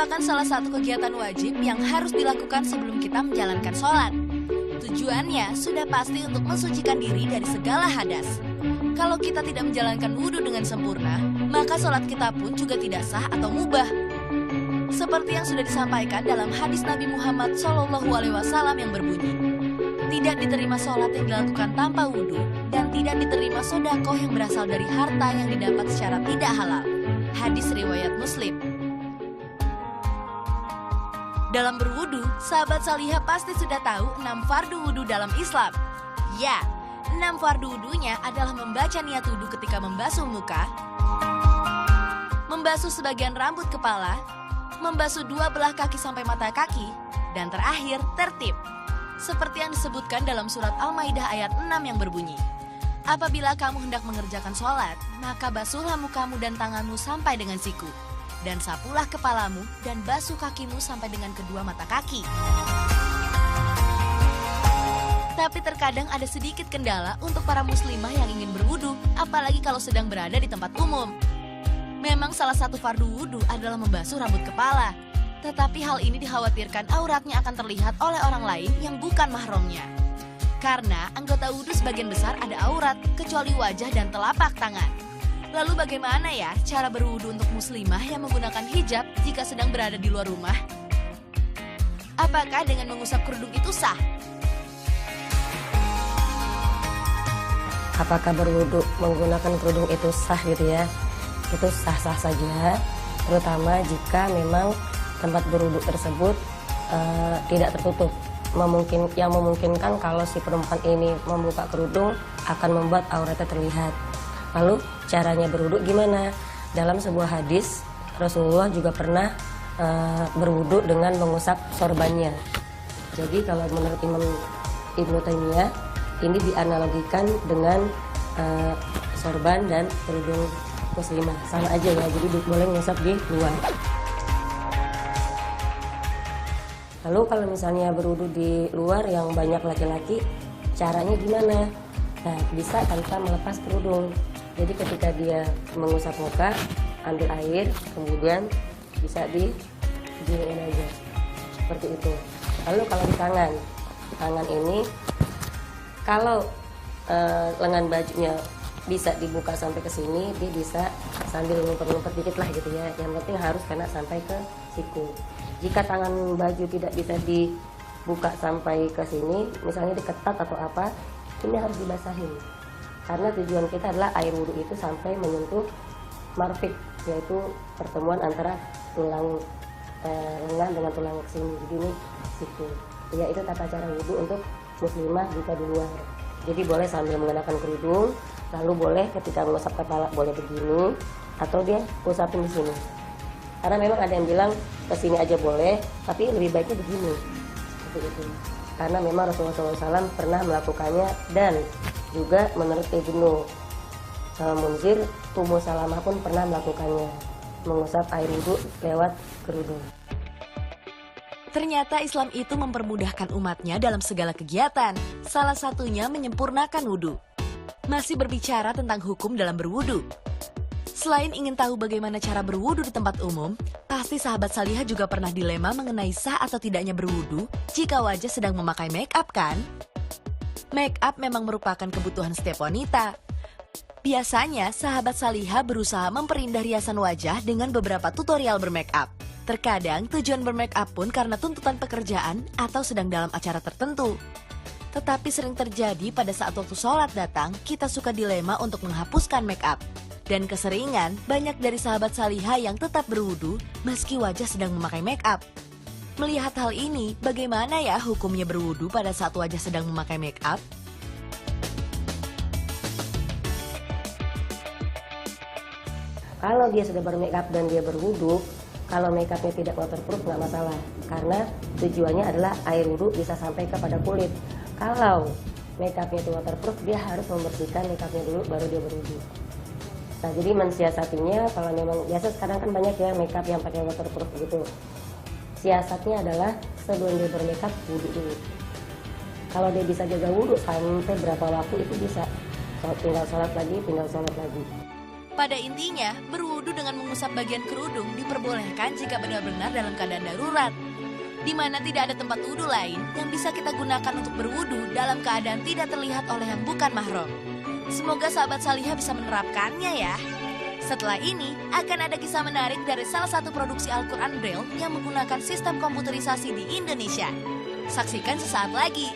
merupakan salah satu kegiatan wajib yang harus dilakukan sebelum kita menjalankan sholat. Tujuannya sudah pasti untuk mensucikan diri dari segala hadas. Kalau kita tidak menjalankan wudhu dengan sempurna, maka sholat kita pun juga tidak sah atau mubah. Seperti yang sudah disampaikan dalam hadis Nabi Muhammad SAW yang berbunyi, tidak diterima sholat yang dilakukan tanpa wudhu, dan tidak diterima sodakoh yang berasal dari harta yang didapat secara tidak halal. Hadis riwayat Muslim. Dalam berwudu, sahabat salihah pasti sudah tahu 6 fardu wudu dalam Islam. Ya, 6 fardu wudunya adalah membaca niat wudu ketika membasuh muka, membasuh sebagian rambut kepala, membasuh 2 belah kaki sampai mata kaki, dan terakhir tertib. Seperti yang disebutkan dalam surat Al-Maidah ayat 6 yang berbunyi, apabila kamu hendak mengerjakan sholat, maka basuhlah mukamu dan tanganmu sampai dengan siku, dan sapulah kepalamu dan basuh kakimu sampai dengan kedua mata kaki. Tapi terkadang ada sedikit kendala untuk para muslimah yang ingin berwudu, apalagi kalau sedang berada di tempat umum. Memang salah satu fardu wudu adalah membasuh rambut kepala, tetapi hal ini dikhawatirkan auratnya akan terlihat oleh orang lain yang bukan mahramnya. Karena anggota wudu sebagian besar ada aurat, kecuali wajah dan telapak tangan. Lalu bagaimana ya cara berwudu untuk muslimah yang menggunakan hijab jika sedang berada di luar rumah? Apakah dengan mengusap kerudung itu sah? Apakah berwudu menggunakan kerudung itu sah gitu ya? Itu sah-sah saja, terutama jika memang tempat berwudu tersebut tidak tertutup. Yang memungkinkan kalau si perempuan ini membuka kerudung akan membuat auratnya terlihat. Lalu caranya berwudu gimana? Dalam sebuah hadis Rasulullah juga pernah berwudu dengan mengusap sorbannya. Jadi kalau menurut Imam Ibnu Taimiyah ini dianalogikan dengan sorban dan kerudung muslimah, sama aja ya. Jadi boleh mengusap di luar. Lalu kalau misalnya berwudu di luar yang banyak laki-laki, caranya gimana? Nah, bisa tanpa melepas kerudung. Jadi ketika dia mengusap muka, ambil air, kemudian bisa diginiin aja, seperti itu. Lalu kalau di tangan ini, kalau lengan bajunya bisa dibuka sampai ke sini, dia bisa sambil ngumpet-ngumpet dikit lah gitu ya. Yang penting harus kena sampai ke siku. Jika tangan baju tidak bisa dibuka sampai ke sini, misalnya diketat atau apa, ini harus dibasahin. Karena tujuan kita adalah air wudhu itu sampai menyentuh marfik, yaitu pertemuan antara tulang lengan dengan tulang sini. Jadi ini siku. Ya, itu tata cara wudhu untuk muslimah jika di luar. Jadi boleh sambil mengenakan kerudung, lalu boleh ketika mengusap kepala boleh begini, atau dia usapin di sini. Karena memang ada yang bilang ke sini aja boleh, tapi lebih baiknya begini. Seperti itu. Karena memang Rasulullah SAW pernah melakukannya, dan juga menurut Ibnu Munzir, Ummu Salamah pun pernah melakukannya, mengusap air wudhu lewat kerudung. Ternyata Islam itu mempermudahkan umatnya dalam segala kegiatan, salah satunya menyempurnakan wudhu. Masih berbicara tentang hukum dalam berwudhu. Selain ingin tahu bagaimana cara berwudu di tempat umum, pasti sahabat salihah juga pernah dilema mengenai sah atau tidaknya berwudu jika wajah sedang memakai make up kan? Make up memang merupakan kebutuhan setiap wanita. Biasanya sahabat salihah berusaha memperindah riasan wajah dengan beberapa tutorial bermake up. Terkadang tujuan bermake up pun karena tuntutan pekerjaan atau sedang dalam acara tertentu. Tetapi sering terjadi pada saat waktu sholat datang, kita suka dilema untuk menghapuskan make up. Dan keseringan, banyak dari sahabat salihah yang tetap berwudu meski wajah sedang memakai make up. Melihat hal ini, bagaimana ya hukumnya berwudu pada saat wajah sedang memakai make up? Kalau dia sudah bermake up dan dia berwudu, kalau make upnya tidak waterproof nggak masalah. Karena tujuannya adalah air wudu bisa sampai kepada kulit. Kalau make upnya itu waterproof, dia harus membersihkan make upnya dulu baru dia berwudu. Nah, jadi mensiasatinya, kalau memang biasa sekarang kan banyak ya make up yang pakai waterproof gitu. Siasatnya adalah sebelum dia bermake up, wudu dulu. Kalau dia bisa jaga wudu sampai berapa waktu itu bisa. Tinggal sholat lagi, tinggal sholat lagi. Pada intinya, berwudu dengan mengusap bagian kerudung diperbolehkan jika benar-benar dalam keadaan darurat, di mana tidak ada tempat wudu lain yang bisa kita gunakan untuk berwudu dalam keadaan tidak terlihat oleh yang bukan mahram. Semoga sahabat Salihah bisa menerapkannya ya. Setelah ini, akan ada kisah menarik dari salah satu produksi Al-Quran Braille yang menggunakan sistem komputerisasi di Indonesia. Saksikan sesaat lagi.